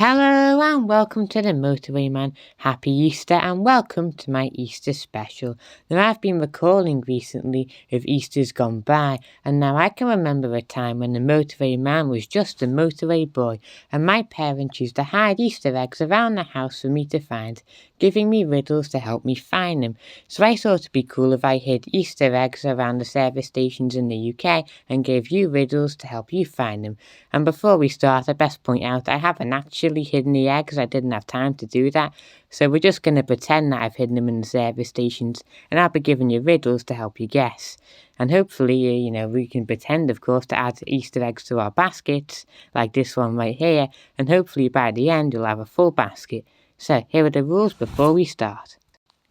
Hello and welcome to the Motorway Man. Happy Easter and welcome to my Easter special. Now I've been recalling recently of Easter's gone by, and now I can remember a time when the Motorway Man was just a motorway boy and my parents used to hide Easter eggs around the house for me to find, giving me riddles to help me find them. So I thought it'd be cool if I hid Easter eggs around the service stations in the UK and gave you riddles to help you find them. And before we start, I best point out I haven't actually hidden the eggs. I didn't have time to do that. So we're just going to pretend that I've hidden them in the service stations, and I'll be giving you riddles to help you guess. And hopefully, we can pretend, of course, to add Easter eggs to our baskets, like this one right here, and hopefully by the end you'll have a full basket. So here are the rules before we start.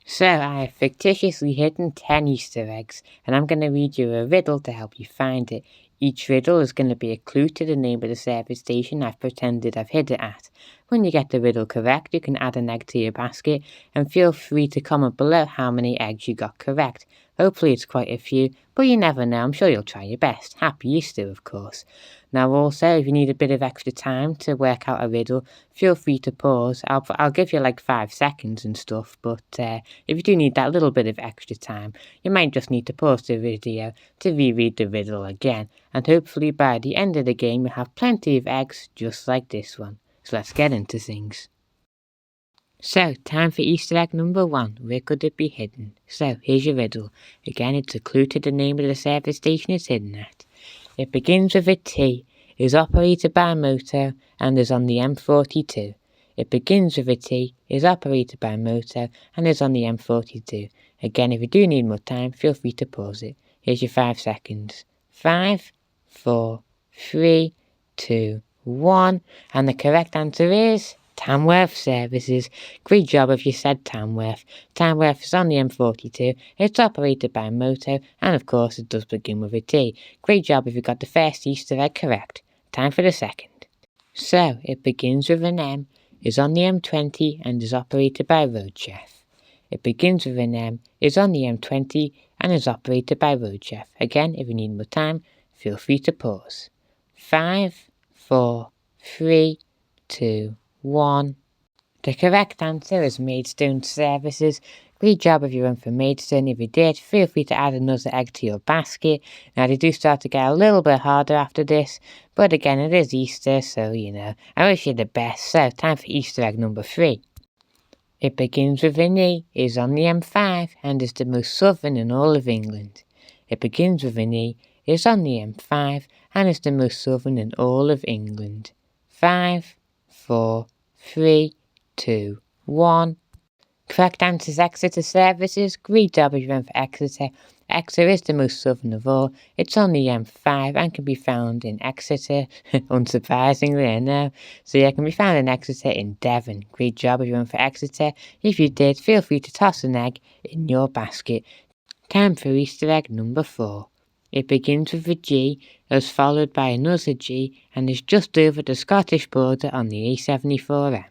So I have fictitiously hidden 10 Easter eggs, and I'm going to read you a riddle to help you find it. Each riddle is going to be a clue to the name of the service station I've pretended I've hid it at. When you get the riddle correct, you can add an egg to your basket, and feel free to comment below how many eggs you got correct. Hopefully it's quite a few, but you never know, I'm sure you'll try your best. Happy Easter, of course. Now also, if you need a bit of extra time to work out a riddle, feel free to pause. I'll give you like 5 seconds and stuff, but if you do need that little bit of extra time, you might just need to pause the video to reread the riddle again, and hopefully by the end of the game you'll have plenty of eggs just like this one. So let's get into things. So, time for Easter egg number 1. Where could it be hidden? So, here's your riddle. Again, it's a clue to the name of the service station it's hidden at. It begins with a T, is operated by a motor, and is on the M42. It begins with a T, is operated by a motor, and is on the M42. Again, if you do need more time, feel free to pause it. Here's your 5 seconds. 5, 4, 3, 2, 1. And the correct answer is Tamworth Services. Great job if you said Tamworth. Tamworth is on the M42, it's operated by a motor, and of course it does begin with a T. Great job if you got the first Easter egg correct. Time for the second. So, it begins with an M, is on the M20, and is operated by Roadchef. It begins with an M, is on the M20, and is operated by Roadchef. Again, if you need more time, feel free to pause. 5, 4, 3, 2, 1. The correct answer is Maidstone Services. Great job if you went for Maidstone. If you did, feel free to add another egg to your basket. Now they do start to get a little bit harder after this, but again it is Easter, so I wish you the best. So time for Easter egg number 3. It begins with an E, is on the M5, and is the most southern in all of England. It begins with an E, is on the M5, and is the most southern in all of England. 5, 4, 3, 2, 1. Correct answer is Exeter Services. Great job if you went for Exeter. Exeter is the most southern of all. It's on the M5 and can be found in Exeter, unsurprisingly, I know. So yeah, it can be found in Exeter in Devon. Great job if you went for Exeter. If you did, feel free to toss an egg in your basket. Time for Easter egg number 4. It begins with a G, is followed by another G, and is just over the Scottish border on the A74M.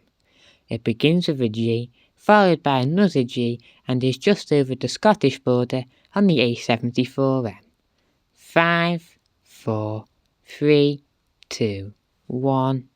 It begins with a G, followed by another G, and is just over the Scottish border on the A74M. 5, 4, 3, 2, 1.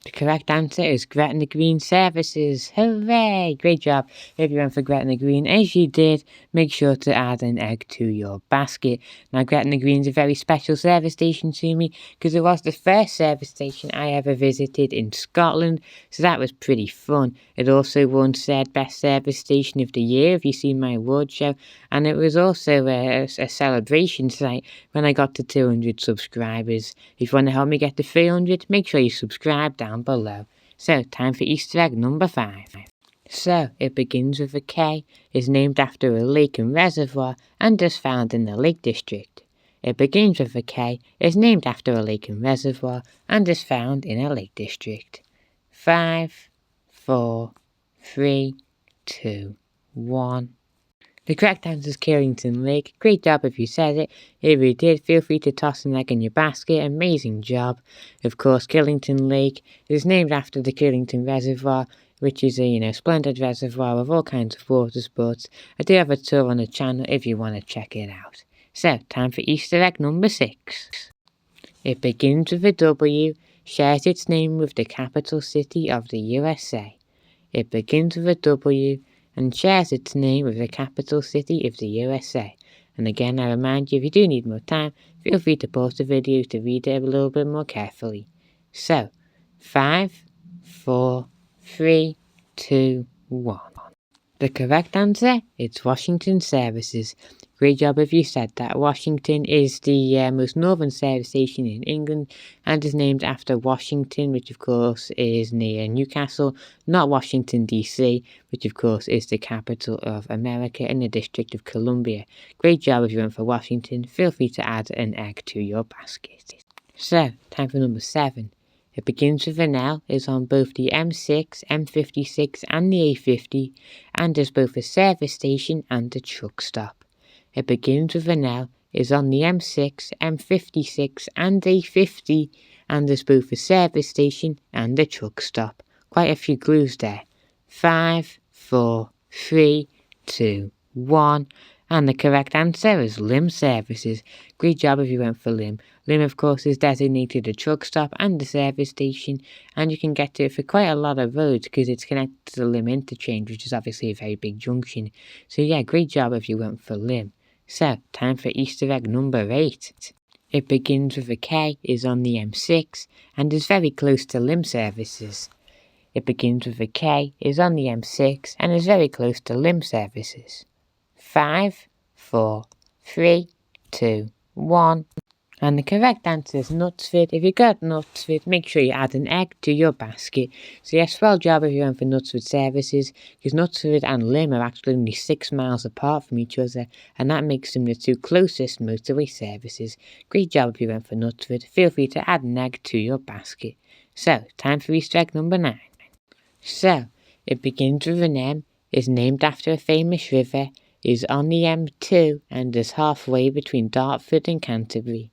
The correct answer is Gretna Green Services. Hooray! Great job if you went for Gretna Green. As you did, make sure to add an egg to your basket. Now Gretna Green's a very special service station to me because it was the first service station I ever visited in Scotland, so that was pretty fun. It also won said Best Service Station of the Year if you see my award show, and it was also a celebration site when I got to 200 subscribers. If you want to help me get to 300, make sure you subscribe down below. So, time for Easter egg number 5. So, it begins with a K, is named after a lake and reservoir, and is found in the Lake District. It begins with a K, is named after a lake and reservoir, and is found in a Lake District. 5, 4, 3, 2, 1. The correct answer is Killington Lake. Great job if you said it. If you did, feel free to toss an egg in your basket. Amazing job. Of course, Killington Lake is named after the Killington Reservoir, which is a splendid reservoir with all kinds of water sports. I do have a tour on the channel if you want to check it out. So, time for Easter egg number 6. It begins with a W, shares its name with the capital city of the USA. It begins with a W and shares its name with the capital city of the USA. And again, I remind you, if you do need more time, feel free to pause the video to read it a little bit more carefully. So, 5, 4, 3, 2, 1. The correct answer is Washington Services. Great job if you said that. Washington is the most northern service station in England and is named after Washington, which of course is near Newcastle, not Washington DC, which of course is the capital of America in the District of Columbia. Great job if you went for Washington. Feel free to add an egg to your basket. So, time for number 7. It begins with an L, is on both the M6, M56 and the A50, and is both a service station and a truck stop. It begins with an L, is on the M6, M56 and A50, and is both a service station and a truck stop. Quite a few clues there. 5, 4, 3, 2, 1. And the correct answer is Lim Services. Great job if you went for Lim. Lim, of course, is designated a truck stop and a service station, and you can get to it for quite a lot of roads because it's connected to the Lim interchange, which is obviously a very big junction. So yeah, great job if you went for Lim. So, time for Easter egg number 8. It begins with a K, is on the M6, and is very close to Lim Services. It begins with a K, is on the M6, and is very close to Lim Services. 5, 4, 3, 2, 1. And the correct answer is Knutsford. If you got Knutsford, make sure you add an egg to your basket. So yes, well job if you went for Knutsford Services, because Knutsford and Lim are actually only 6 miles apart from each other, and that makes them the 2 closest motorway services. Great job if you went for Knutsford. Feel free to add an egg to your basket. So, time for Easter egg number 9. So, it begins with an M, is named after a famous river, is on the M2 and is halfway between Dartford and Canterbury.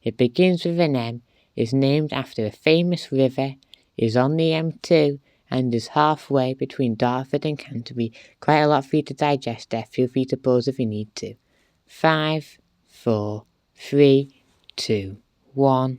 It begins with an M, is named after a famous river, is on the M2 and is halfway between Dartford and Canterbury. Quite a lot for you to digest there. Feel free to pause if you need to. 5, 4, 3, 2, 1.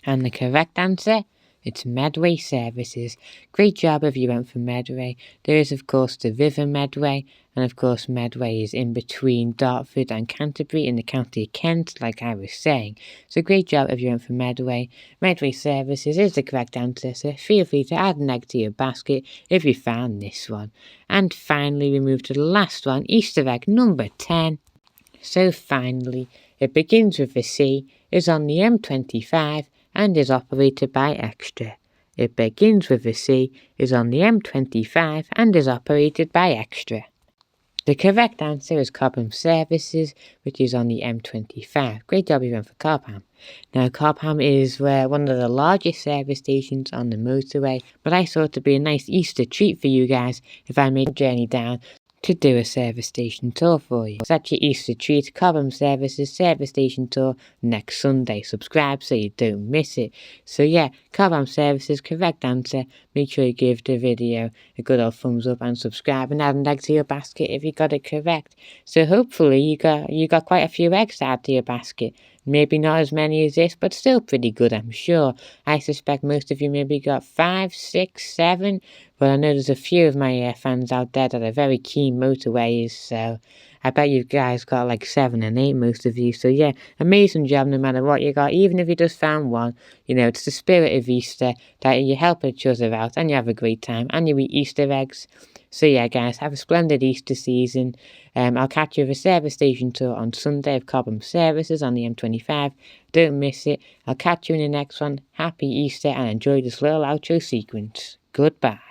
And the correct answer? It's Medway Services. Great job if you went for Medway. There is of course the River Medway, and of course Medway is in between Dartford and Canterbury in the county of Kent, like I was saying. So great job if you went for Medway. Medway Services is the correct answer, so feel free to add an egg to your basket if you found this one. And finally we move to the last one, Easter egg number 10. So finally, it begins with a C, is on the M25, and is operated by Extra. It begins with a C, is on the M25 and is operated by Extra. The correct answer is Cobham Services, which is on the M25. Great job you went for Cobham. Now Cobham is one of the largest service stations on the motorway, but I thought it'd be a nice Easter treat for you guys if I made a journey down to do a service station tour for you. It's actually Easter treat, Cobham Services service station tour next Sunday. Subscribe so you don't miss it. So yeah, Cobham Services, correct answer. Make sure you give the video a good old thumbs up and subscribe and add an egg to your basket if you got it correct. So hopefully you got quite a few eggs to add to your basket. Maybe not as many as this, but still pretty good, I'm sure. I suspect most of you maybe got 5, 6, 7, but I know there's a few of my fans out there that are very keen motorways, so I bet you guys got like 7 and 8, most of you. So yeah, amazing job no matter what you got, even if you just found one. You know, it's the spirit of Easter that you help each other out and you have a great time and you eat Easter eggs. So yeah, guys, have a splendid Easter season. I'll catch you with a service station tour on Sunday of Cobham Services on the M25. Don't miss it. I'll catch you in the next one. Happy Easter and enjoy this little outro sequence. Goodbye.